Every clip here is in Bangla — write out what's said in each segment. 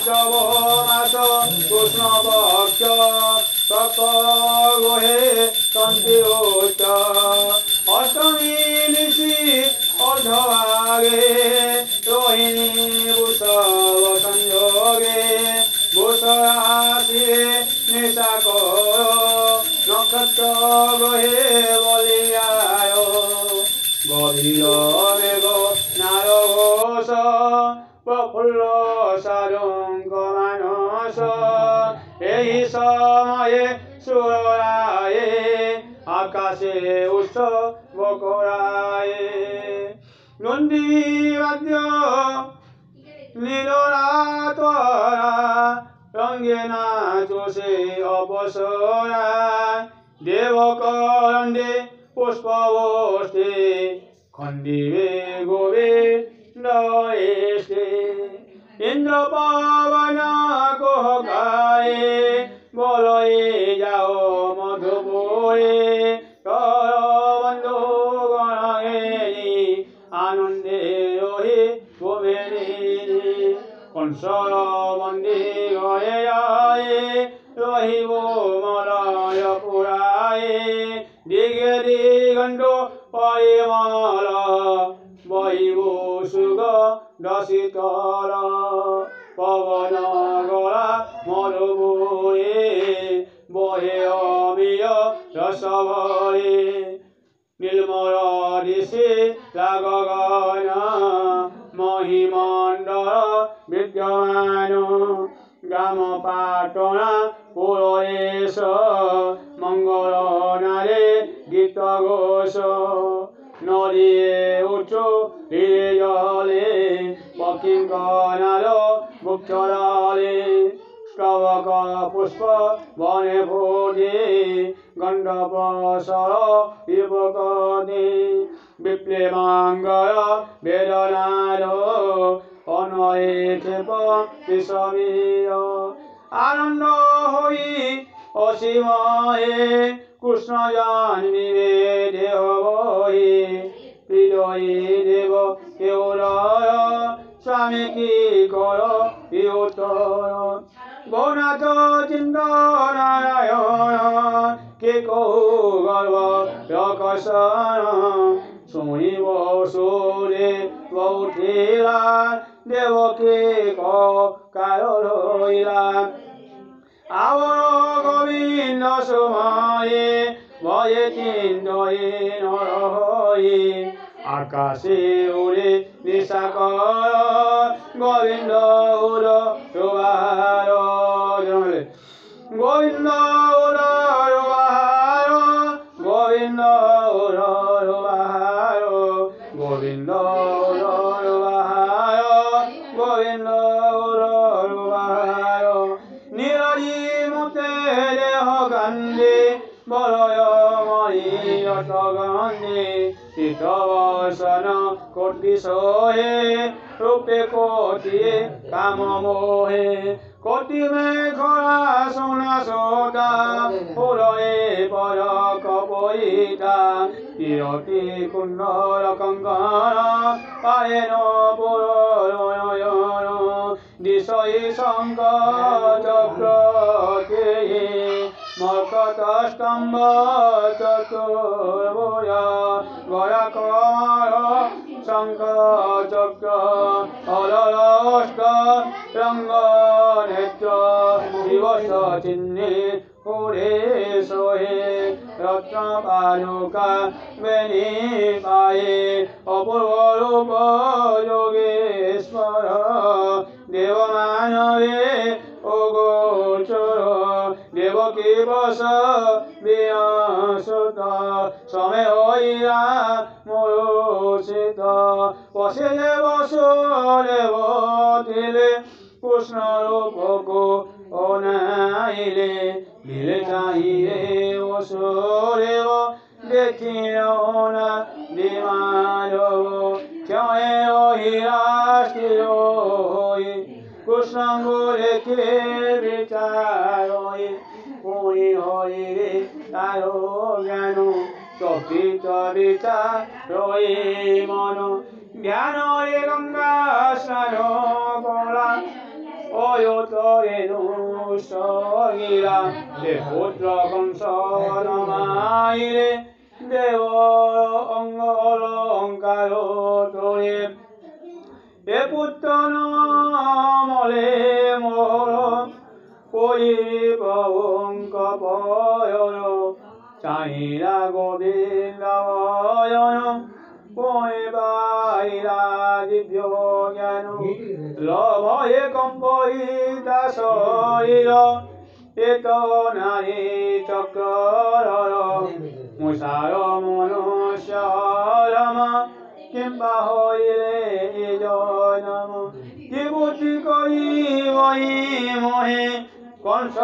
ভাদ্রব মাস কৃষ্ণ পক্ষ সকলে তন্ত্রী উচ্চ অষ্টমী নিশি অর্ধভাগে রোহিণী বৃষভ সংযোগে বৃষ রাশিরে নিশা কর নক্ষত্র গ্রহে বলিয়ায় গভীর মেঘ নারঘোষ প্রফুল্ল সারঙ্গ মানস এই সময়ে সুরায়ে আকাশে উৎসব করায়ে নন্দী বাদ্য নীলরাতরা রঙ্গে নাচে অপসরা দেবকরণ্ডে পুষ্পবস্তে খণ্ডিবে গোবিন্দেষ্টে ইন্দ্র পবন কোহকায়ে বলয়ে যাও মধুপুরে তর বন্ধু গণেনি আনন্দে রহি গোবেনি কংসর বন্দী গয়ে আয়ে রহিব মলয় পুরায়ে দিগে দিগন্ত পরিমল বহিব সুগ দশিতল পবন গলা মধুপুরে বহে অমিয় রসভরে নির্মল দিশে লাগগন মহিমণ্ডল বিদ্যমান গ্রাম পাটনা পুরেশ মঙ্গল নারে গীত ঘোষ নদীয়ে উঁচু ধীরে জলে পক্ষিঙ্কনাল বৃক্ষরালে স্তবক পুষ্প বনে ফোটে গন্ধ প্রসর বিপকদে বিপ্লবাঙ্গয় বেদনার অনয়ে ক্ষেপ বিষমীয় আনন্দ হই অসীময়ে কৃষ্ণ জন্মিবে দেহ বহি হৃদয়ে দেব কেউলয় স্বামী কি কর ইউতর গৌনাথ চিন্ত নারায়ণ কে কহু গর্ব প্রকর্ষণ শুনিব সুরে বৌঠিলা দেবকে কার রইলা আবর গোবিন্দ সময়ে ভয়ে চিন্তয়ে নরহয়ে আকাশে উড়ে নিশাকর গোবিন্দ উর রুবার গোবিন্দ উর রুবার গোবিন্দ উর রুবার গোবিন্দ উর রুবার গোবিন্দ উর রুবার নিরজি মুতে দেহ গান্ধী বলয় মরিয়ত গান্ধী শীতবসন কোটি সোহে রূপে কোটি কাম মোহে কোটি মেঘলা সোনা সোটা পুরয়ে পর কপইতা তিরতি কুণ্ডল কঙ্কণ পায়েন পুরয়ন দিশই শঙ্খ চক্র মর্কট স্তম্ভ চতুর্ভুজ গয়া কমল শঙ্খ চক্র অলষ্ট রঙ্গ নেত্র দিবস চিহ্নে পুরে সোহে রত্ন পালুকা বেনি পায়ে অপূর্ব রূপ যোগেশ্বর দেব মানবে ও গোচর দেবকী বস বিয়সুত সমে হইয়া মরুষিত বসে বসুদেব দিলে কৃষ্ণ রূপকু অনাইলে দিলে চাহিয়ে বসুদেব দেখিল না দিমানব ক্ষয়ে হইয়া স্থির হই কৃষ্ণ রেখে বিচার পুরি হই রে তার জ্ঞান চকিত বিচার রই মন জ্ঞান রে গঙ্গা স্নান করা ও 여토에 누성이라 내 পুত্র কংস নমাইরে দেব অঙ্গলঙ্কার তোরে এ পুত্র নমলে মোর কইব অঙ্ক পয়ন চাহিরা গোবিন্দয়ন কইবাইরা দিব্য জ্ঞান লভয়ে কম্পিতা শরীর এত নারী চক্র মুসার মনুষ্য রামা কিংবা হইলে জনম কি বুদ্ধি করি বহি মহে কংস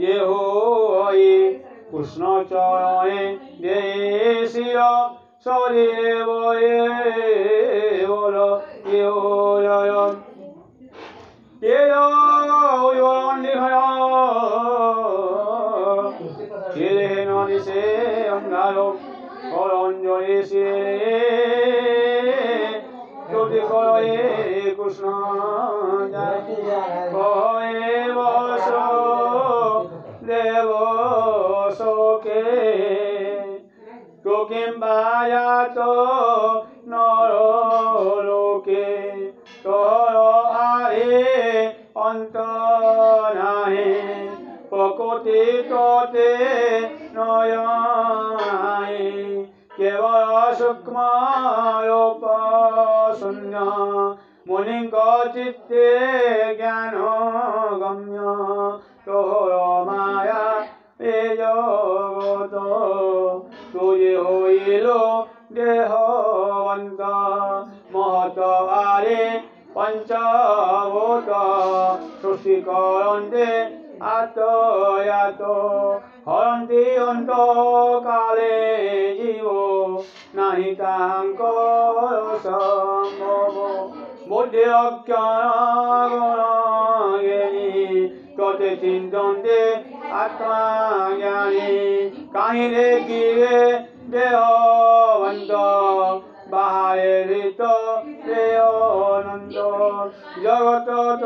যে হই কৃষ্ণ চরণে দেশির শরীরে বয়ে বল অঞ্জলি সে কৃষ্ণ কয়ে বস দেব শোকে তো কিংবা যাত নরলোকে তোর আহে অন্ত নাহে প্রকৃতি তোতে নয়নাই কেবল সূক্ষ্ম রূপ শূন্য মুনিঙ্গ চিত্তে জ্ঞান গম্য তোর মায়া এ জগত তুই হইল দেহবন্ত মহত আরে পঞ্চভূত সৃষ্টি করন্তে আতয়াত হরন্তি অন্তকালে জীব নাহি তাঙ্কর সম্ভব বুদ্ধি অজ্ঞানী ততে চিন্তন্তে আত্মা জ্ঞানী কাহিরে কিরে দেহবন্ত বাহারে ঋত দেহনন্দ জগত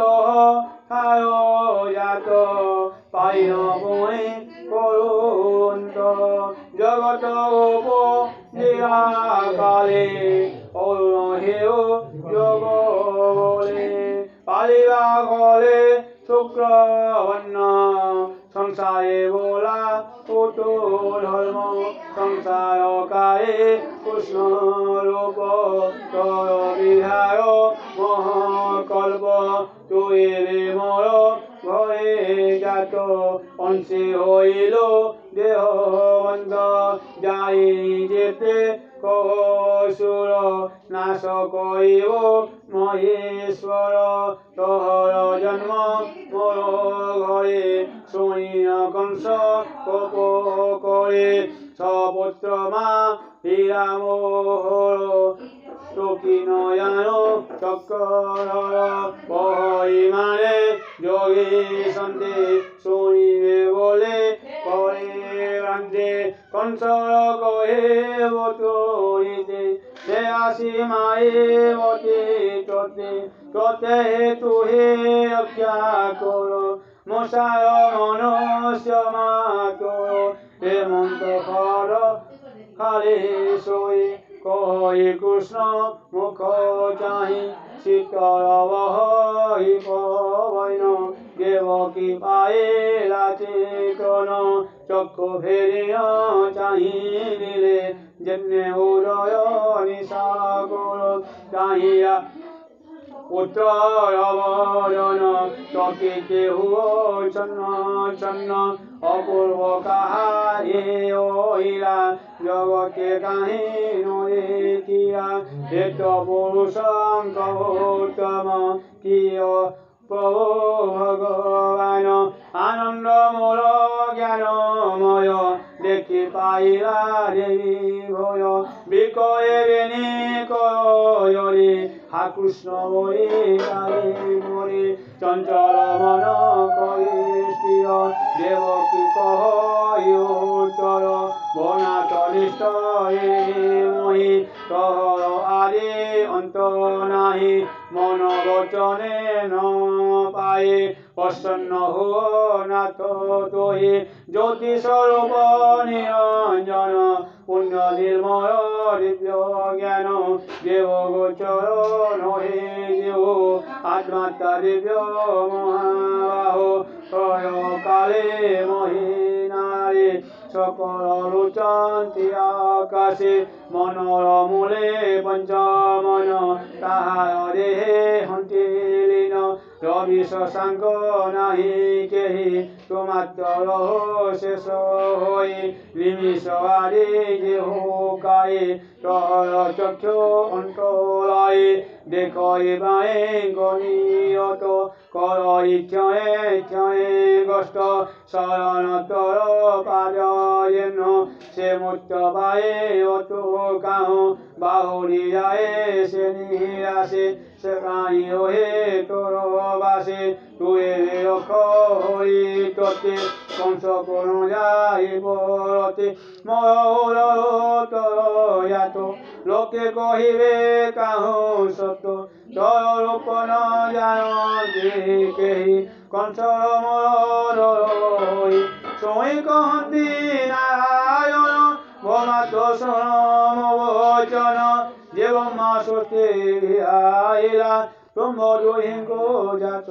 হারো জাত পাইন বই করুন্ত জগত গোপ নিরাকালে অরুণ হেয় যোগ বলে পালিবা গলে শুক্রবর্ণ সংসারে বলা পুতো ধর্ম সংসার কায়ে কৃষ্ণ রূপ তর বিহার মহাকল্প তুই মর ঘরে জাত অংশে হইল দেহবন্ধ যাই যেতে কসুর নাশ করিব মহেশ্বর তোহর জন্ম মোর ঘরে শুনিয়া কংস কোপ করে সপুত্র মা হীরামোহর টকি নয়ন চক্র বহিমানে যোগী সন্তে শুনিবে বলে করে রান্ধে কংসর কহে বতরিতে সে আসি মায়ে বতে চতে চতে হেতু হে রক্ষা কর মশায় মনুষ্য মা কর হেমন্ত খর খালে শোয়ে কহে কৃষ্ণ মুখ চাহি শীতল বহি পবন দেবকী পাইলা চিকন চক্ষু ফেরিয়া চাহি দিলে যেনে উদয় নিশাকুল চাহিয়া পুত্র অবজন চকিতে ছন্ন ছন্ন অপূর্ব কাহারি ওইলা জগতে কাহি নদেখিয়া হেত পুরুষ গৌতম কিয় প্রভু ভগবান আনন্দ মূল জ্ঞানময় দেখি পাইলা দেবী ভয় বিকয়ে বেনি কয়রি হা কৃষ্ণ বলি তারি মরি চঞ্চল মন কই স্থির দেবকী কহ উত্তর বনাত নিষ্ঠ মহি তহর আদি অন্ত নাহি মন বচনে ন পায়ে প্রসন্ন হুয় নাথ তোহি জ্যোতি স্বরূপ নিরঞ্জন পুণ্য নির্মল দিব্য জ্ঞান দেব গোচর নহে দেব আত্মাত্মা দিব্য মহাবাহ কালে মহিনারে সকল রুচন্তি আকাশে মনোরমূলে পঞ্চমন তাহার দেহে হন্তি লীন রবি শশাঙ্ক নাহি কেহি তোমাত্র শেষ হই নিমিষ আদি দেহ কায়ে তর চক্ষু অন্তরায়ে দেখই বায়ে গণিয়ত কর ইচ্ছয়ে ইচ্ছয়ে গষ্ট শরণতর পাদয়েন সে মুক্ত পায়ে অত কাহ বাহুরি যায় সে নিরাশে সে কাহি হে তোর বাসে তুয়ে রক্ষ হরি ততে কংস কোন যাইব রতে মর তরয়াত লোকে কহিবে কাহ সত্য তর রূপ ন জানতে কেহি কংসর মর সই কহন্তি নারায়ণ ভমাত শোনম বচন যে ব্রহ্মা সত্যে আইলা ব্রহ্মদহিঙ্গ জাত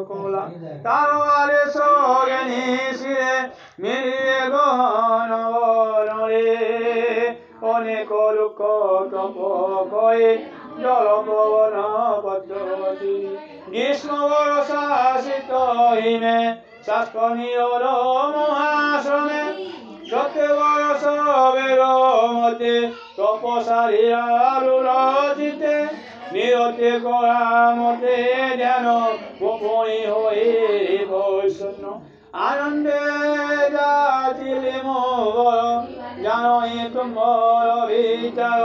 কলা তার আদেশ জ্ঞানী শিরে মিলিয়ে গহন বনরে অনেক দুঃখ তপ করে জল পবন পদ্ধতি গ্রীষ্ম বর্ষা শীত হিমে শাস্কনীয়র মহাশ্রমে সত্য বয়স বের মতে তপসারিয়ারু রচিতে নিরতে করা মতে যেন গোপনী হয়ে বৈষ্ণ আনন্দে যাচিলে মোর জানই তোমার বিচার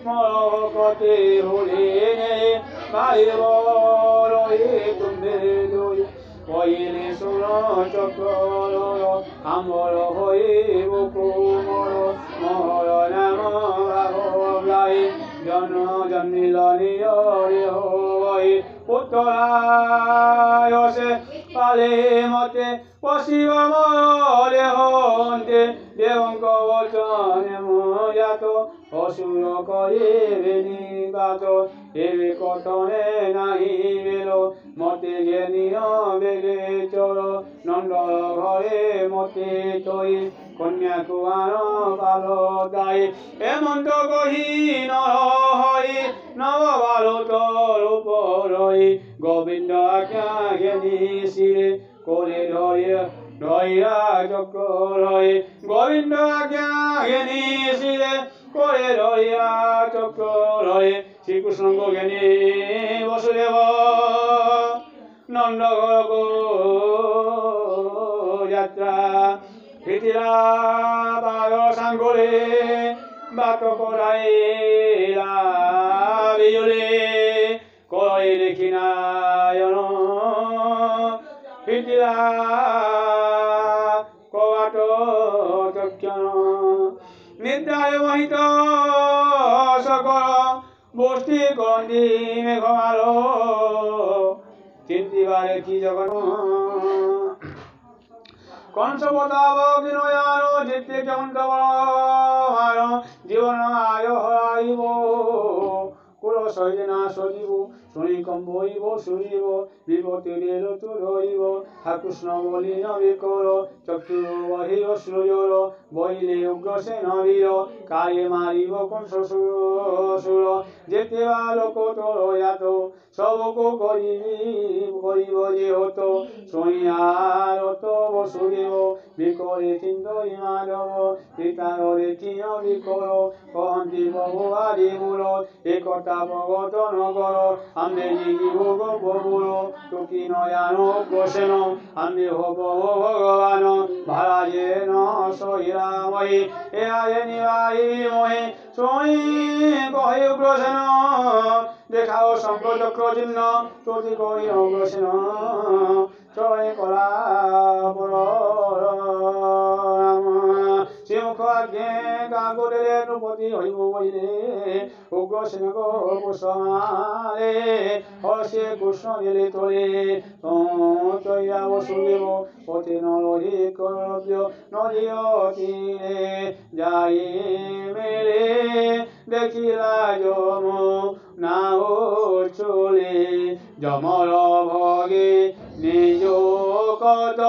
মর কতে হলে মারিব রয়ে তুমি দই কইলে সুর চক্র আমর হইব কুমর মহর নাম বাহলাই জন জন্মিল নিয়রে হই উত্তরায় সে পালে মতে পশিব মরে হন্তে দেবঙ্ক বচনে মজাত অসুর করিবে নিগাত এবে কটনে নাহি বেল মতে জ্ঞানীয় বেগে চর নন্দর ঘরে মতে তৈ কন্যা কুয়ার কাল দায় এমন্ত কহি নর হই নব বালত রূপ রই গোবিন্দ আজ্ঞা জ্ঞানী শিরে করে ধরিয়া চক্র রয়ে গোবিন্দ আজ্ঞা জ্ঞানী শিরে করে ধরিয়া চক্র রয়ে শ্রীকৃষ্ণ জ্ঞানী বসুদেব নন্দ যাত্রা পৃথিরা বাগ সাঙ্গলে বাত করাইলা বিজলে কই দেখি নায়ন পৃথিরা কবাট চক্ষণ নিদ্রায় মহিত সকল বস্তি করন্তি মেঘমালো চিন্তিবারে কি জগন কংসবতাবক নয়ান জিতে চন্দ্র জীবন আয় হরাইব কুল সৈজনা সজিব শুনি কম্বইব শুনিব বিপতি রেলতু ধরিব কৃষ্ণ বলি নবী কর চক্ষু বহিব সূর্যর বইলে উগ্রসেন বীর কায়ে মারিব কংস সুর যেতে বালক তোর যাত সবকু করিব যে হত শুনিয়ার হত বসুদেব বিকরে চিন্তই মাধব পিতার দেখিয় বিকর কহন্তি বহু আদি মূল একতা ভগত নগর আমি ভোগ ববুল টুকি নয়ান গোসেন আমি হব ভগবান ভারাজে ন সহিরাময়ী এ আয়ে নিবাই মহে সই কহে উগ্রসেন দেখাও শঙ্খ চক্র চিহ্ন তুতি কই অগ্রসেন চয় কলা পর শ্রীমুখ আজ্ঞে কাগরে নৃপতি হইব বইলে উগ্র সিংহ পুষ্পমালে হর্ষে কৃষ্ণ দিলে তোলে চৈয়া বসুদেব পতি নরহি কর্ব্য নদীয় তীরে যাই মেলে দেখিলা যম নাও চলে যমর ভগে নিজ কত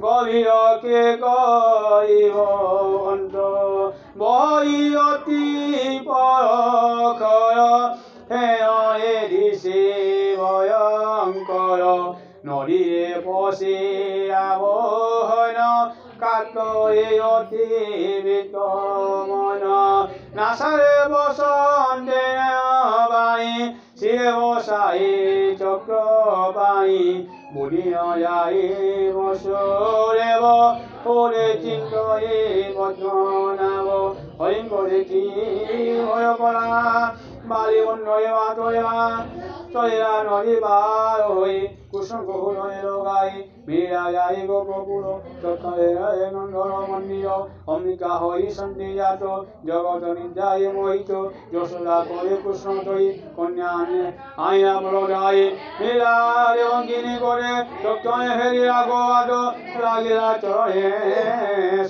গভীরকে কইব অন্ত বই অতি পরখর হে দিছে ভয়ঙ্কর নদীৰে পচি আবহন কাকৰে অতি বিতমন নাচাৰে বসন্তে বাই শিৰে বসাই চক্ৰ বাই বুঢ়িয় যাই বসুৰেব ওরে চিন্তয়ে বজ্রনাব হরিণ করে কি ভয় করা বালি বন্ধয়ে বাতয়া চলেরা নদী বার হই কুসুম বহুলয়ে লগাই মীরা যাই গোপপুর চক্রে নন্দন মন্দির অম্বিকা হই সন্ধি জাত জগত নিদ্রায় মোহিত যশোদা করে কৃষ্ণ তৈ কন্যা আইয়া বলদাই মীরা দেবঙ্গিনী করে চক্রে হেরিয়া গোয়াদ লাগিলা চরণে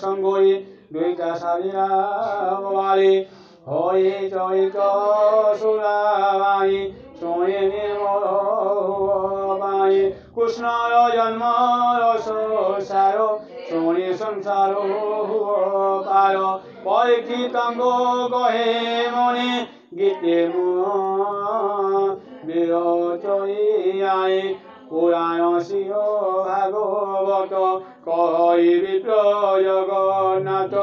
সঙ্গই দুইটা সারিয়া বালি হই চরিত সুরাবাই শোনে নির্মল বাই কৃষ্ণর জন্ম রসার শোনে সংসার পার পরীক্ষিতঙ্গ কহে মনে গীতে বিরচয়াই পুরাণ শির ভাগবত কই বিপ্র জগন্নাথ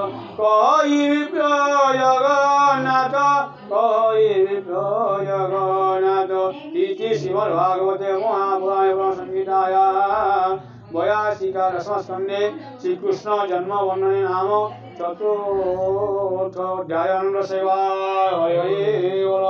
কই বিপ্র জগন্নাথ কই বিপ্র জগন্নাথ ইতি শ্রীমদ্ ভাগবতে মহাপুরাণে সংহিতায় বয়াশিকা দশমস্কন্ধে শ্রীকৃষ্ণ জন্ম বর্ণনে নাম চতুর্থ অধ্যায়। সেবা হরি হরি বল।